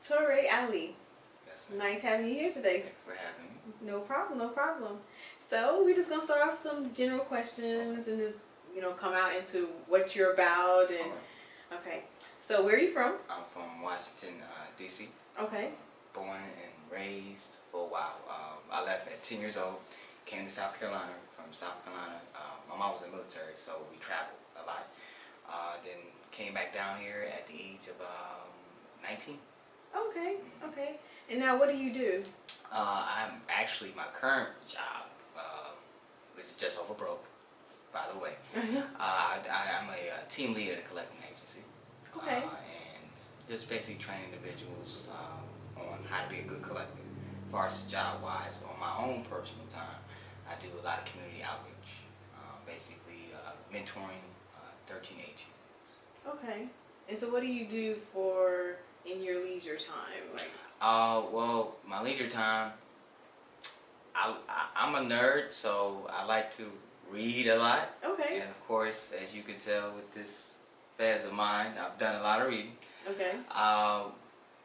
Toure Ali. Yes, Nice having you here today. thank you for having me. No problem, no problem. So we're just gonna start off with some general questions and just come out into what you're about All and right. okay. So where are you from? I'm from Washington, D.C. Okay. Born and raised for a while. I left at 10 years old, came to South Carolina. From South Carolina, my mom was in the military, so we traveled a lot. Then came back down here at the age of 19. Okay. Okay. And now what do you do? I'm actually, my current job, which is just over broke, by the way. I'm a team lead at a collecting agency. Okay. And just basically train individuals on how to be a good collector. As far as job-wise, on my own personal time, I do a lot of community outreach, basically mentoring 13, 18. Okay. And so what do you do for in your leisure time? Like Well, my leisure time, I'm a nerd, so I like to read a lot. okay. And of course, as you can tell with this phase of mine, I've done a lot of reading. Okay.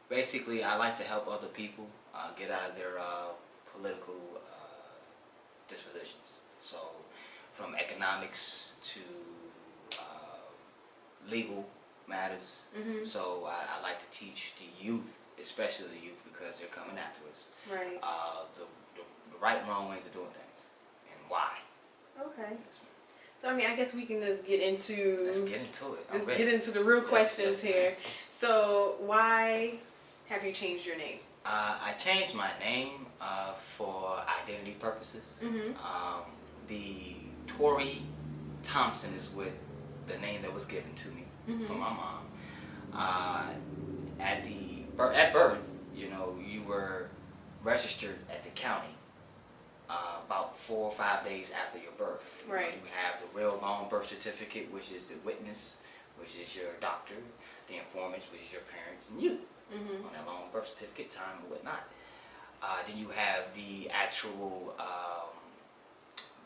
Basically, I like to help other people get out of their political dispositions. So, from economics to legal matters. Mhm. So, I like to teach the youth, especially the youth, because they're coming after us, Right. the right and wrong ways of doing things and why. Okay. So I mean, I guess we can just get into Let's get into it. I'm let's ready. get into the real Yes, questions yes, here. So why have you changed your name? I changed my name for identity purposes. Mhm. The Tory Thompson is what the name that was given to me from my mom. At birth, you were registered at the county about 4 or 5 days after your birth. Right. You have the real long birth certificate, which is the witness, which is your doctor, the informant, which is your parents, and you. On that long birth certificate, time and whatnot. Then you have the actual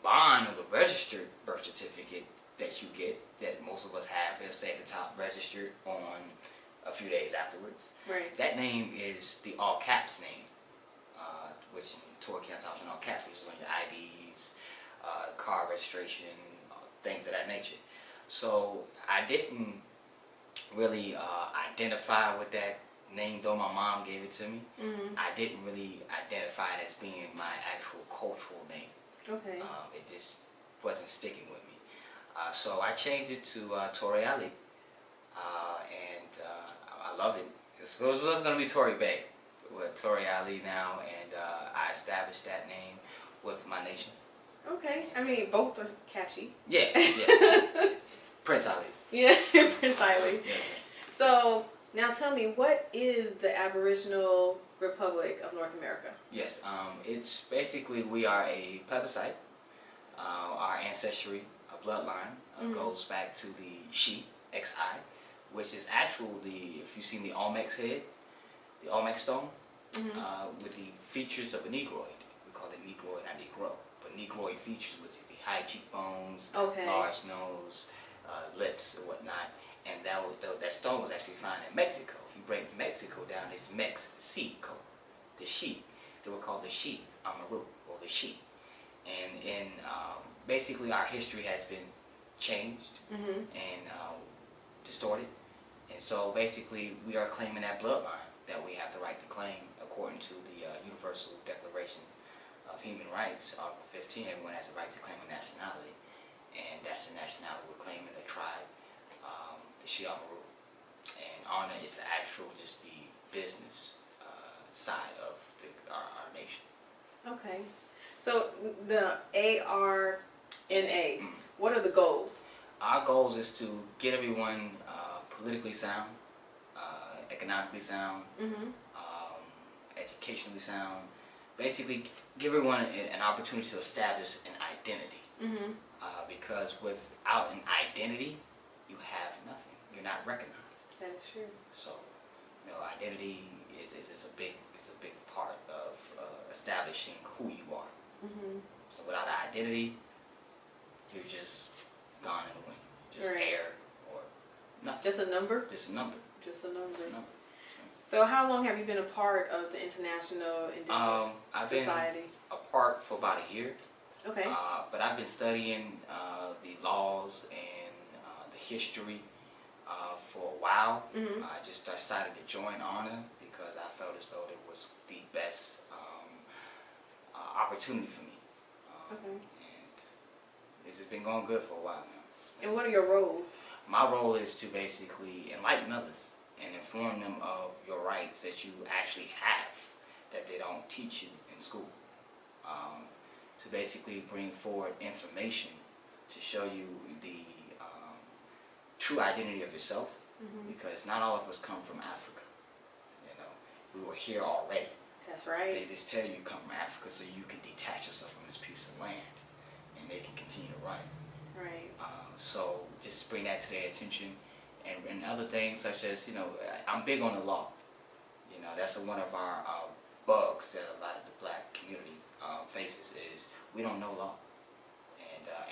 bond or the registered birth certificate that you get, that most of us have. It'll say at the top, registered on a few days afterwards. Right. That name is the all caps name, which in Tory counts out in all caps, which is on your IDs, car registration, things of that nature. So I didn't really identify with that name, though my mom gave it to me. I didn't really identify it as being my actual cultural name. Okay. It just wasn't sticking with me. So I changed it to Toure Ali, and I love it. It was going to be Tory Bay, with Toure Ali now, and I established that name with my nation. Okay. I mean, both are catchy. Yeah, yeah. Prince Ali. Yeah, Prince Ali. Yes. So now tell me, what is the Aboriginal Republic of North America? Yes, it's basically, we are a plebiscite. Our ancestry, our bloodline, goes back to the sheep, XI, which is actually, if you've seen the Olmec's head, the Olmec stone, with the features of a Negroid. We call it Negroid, not Negro, but Negroid features, which is the high cheekbones, Okay. large nose, lips, and whatnot. And that stone was actually found in Mexico. If you break Mexico down, it's Mexico, the sheep. They were called the sheep, Amaru, or the sheep. And basically our history has been changed and distorted. And so basically we are claiming that bloodline that we have the right to claim according to the Universal Declaration of Human Rights, Article 15. Everyone has the right to claim a nationality. And that's the nationality we're claiming, the tribe, the Shiamaru. And honor is the actual, just the business side of our nation. Okay. So the ARNA, what are the goals? Our goals is to get everyone politically sound, economically sound, educationally sound. Basically, give everyone an opportunity to establish an identity. Because without an identity, you have nothing. You're not recognized. That's true. So, identity is a big part of establishing who you are. So without an identity, you're just gone in the wind. Just Right. air or nothing. Just a number? Just a number. Just a number. So how long have you been a part of the International Indigenous I've Society? been apart for about a year, Okay. but I've been studying the laws and the history for a while. Mhm. I just decided to join honor because I felt as though it was the best opportunity for me. Okay. And this has been going good for a while now. And what are your roles? My role is to basically enlighten others and inform them of your rights that you actually have that they don't teach you in school. To basically bring forward information to show you the true identity of yourself, because not all of us come from Africa. You know, we were here already. That's right. They just tell you come from Africa so you can detach yourself from this piece of land, and they can continue to run it. Right. So just bring that to their attention, and other things such as, you know, I'm big on the law. You know, that's one of our bugs that a lot of the black community faces is we don't know law,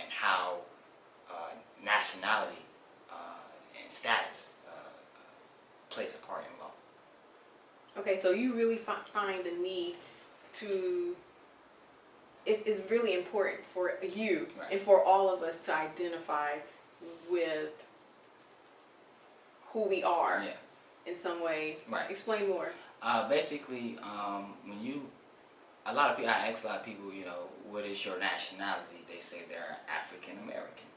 and how nationality and status plays a part in law. Okay, so you really find the need to, it's really important for you Right. and for all of us to identify with who we are Yeah. in some way. Right. Explain more. Basically, a lot of people, I ask a lot of people, you know, what is your nationality? They say they're African American,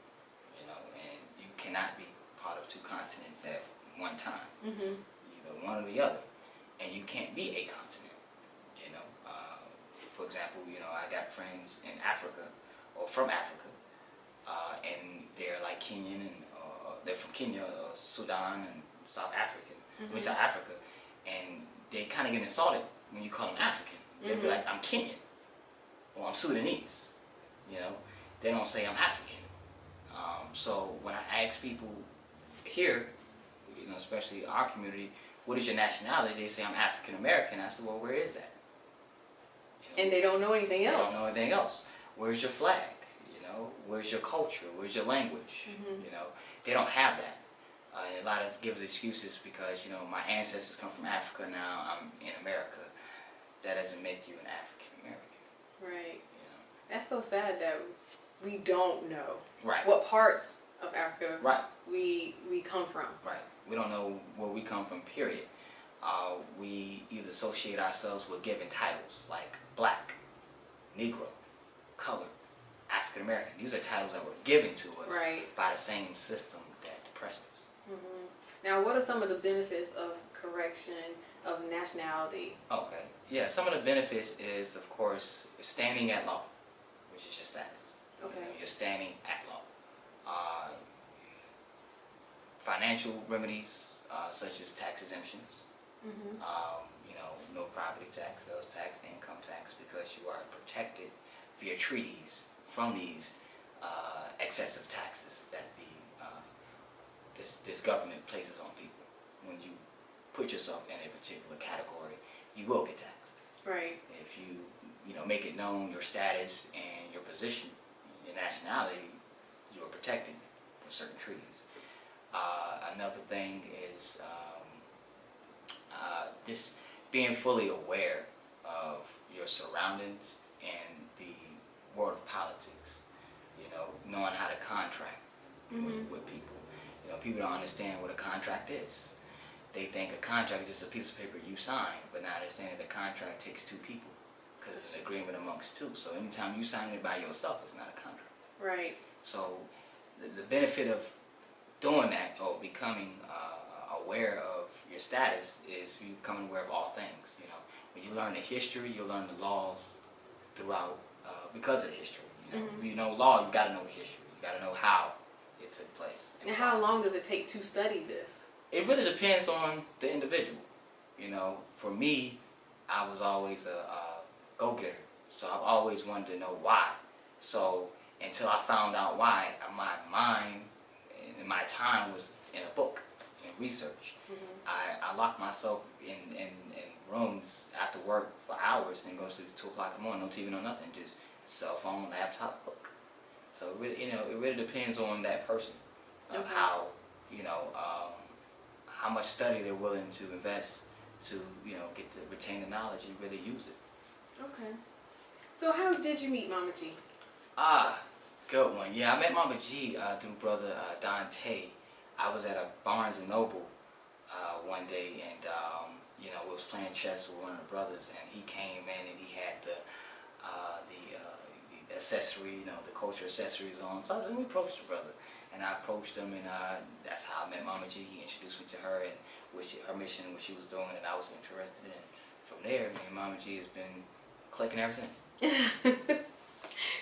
you know, and you cannot be part of two continents at one time, either one or the other, and you can't be a continent, you know. For example, you know, I got friends in Africa, or from Africa, and they're like Kenyan, and they're from Kenya, or Sudan, and South African, South Africa, and they kind of get insulted when you call them African. They'll be like, I'm Kenyan, or I'm Sudanese, you know. They don't say I'm African. So when I ask people here, you know, especially our community, what is your nationality? They say I'm African American. I said, well, where is that? You know, And they don't know anything else. They don't know anything else. Where's your flag? You know, where's your culture? Where's your language? You know, they don't have that. And a lot of give excuses because, you know, my ancestors come from Africa, now I'm in America. That doesn't make you an African American. Right. You know? That's so sad that we don't know Right. what parts of Africa Right. we come from. Right. We don't know where we come from, period. We either associate ourselves with given titles like black, Negro, colored, African American. These are titles that were given to us by the same system that oppressed us. Now, what are some of the benefits of correction of nationality? Okay. Yeah, some of the benefits is, of course, standing at law, which is your status. Okay. You know, you're standing at law. Financial remedies, such as tax exemptions. You know, no property tax, sales tax, income tax, because you are protected via treaties from these excessive taxes that this government places on people. When you put yourself in a particular category, you will get taxed. Right. If you know, make it known your status and your position, your nationality, you are protected from certain treaties. Another thing is this being fully aware of your surroundings and the world of politics. You know, knowing how to contract with people. You know, people don't understand what a contract is. They think a contract is just a piece of paper you sign, but not understanding that a contract takes two people, because it's an agreement amongst two. So anytime you sign it by yourself, it's not a contract. Right. So the benefit of doing that, or becoming aware of your status, is you becoming aware of all things. You know, when you learn the history, you learn the laws throughout because of the history. You know, if you know law, you got to know the history. You got to know how it took place. And how long does it take to study this? It really depends on the individual. You know, for me, I was always a go-getter, so I've always wanted to know why. So until I found out why, my mind and my time was in a book, in research. I locked myself in rooms after work for hours and go to sleep at 2 o'clock in the morning, no TV, no nothing, just cell phone, laptop, book. So it really, you know, it really depends on that person of how, you know, how much study they're willing to invest to, get to retain the knowledge and really use it. Okay. So how did you meet Mama G? Ah, good one. Yeah, I met Mama G through brother Dante. I was at a Barnes and Noble one day, and we was playing chess with one of the brothers, and he came in and he had the accessory, the culture accessories on. So let me approach the brother, and I approached him, and that's how I met Mama G. He introduced me to her and her mission, what she was doing, and I was interested in. From there, me and Mama G has been clicking ever since.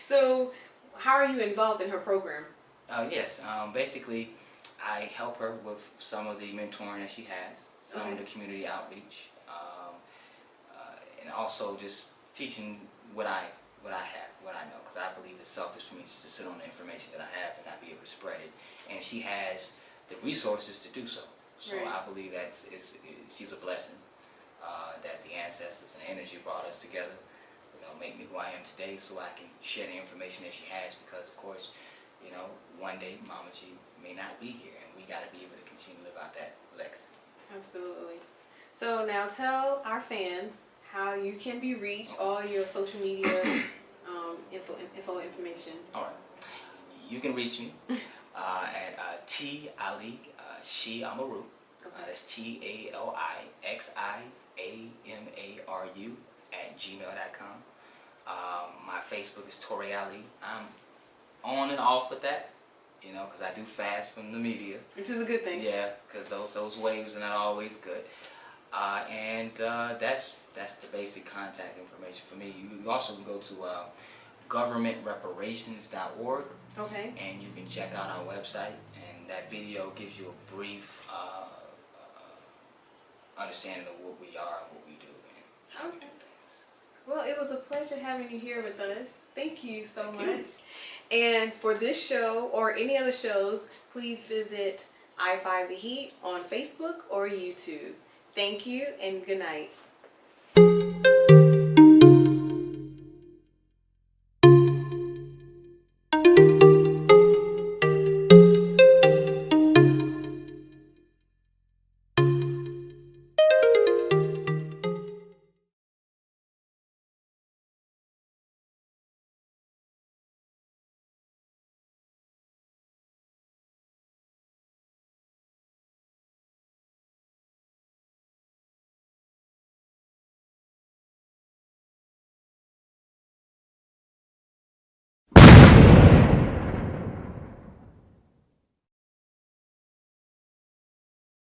So, how are you involved in her program? Yes, basically, I help her with some of the mentoring that she has, some of the community outreach, and also just teaching what I have, what I know, because I believe it's selfish for me just to sit on the information that I have and not be able to spread it. And she has the resources to do so. So Right. I believe she's a blessing, that the ancestors and energy brought us together, make me who I am today, so I can share the information that she has, because of course, one day Mama G may not be here, and we got to be able to continue to live out that legacy. Absolutely. So now tell our fans how you can be reached, all your social media information. All right. You can reach me at T Ali She Amaru. That's TALIXIAMARU @gmail.com. My Facebook is Toure Ali. I'm on and off with that, because I do fast from the media. Which is a good thing. Yeah, because those waves are not always good. That's the basic contact information for me. You also can go to governmentreparations.org. Okay. And you can check out our website, and that video gives you a brief understanding of what we are and what we do and how we do things. Well, it was a pleasure having you here with us. Thank you so Thank much. you. And for this show or any other shows, please visit I5 The Heat on Facebook or YouTube. Thank you and good night.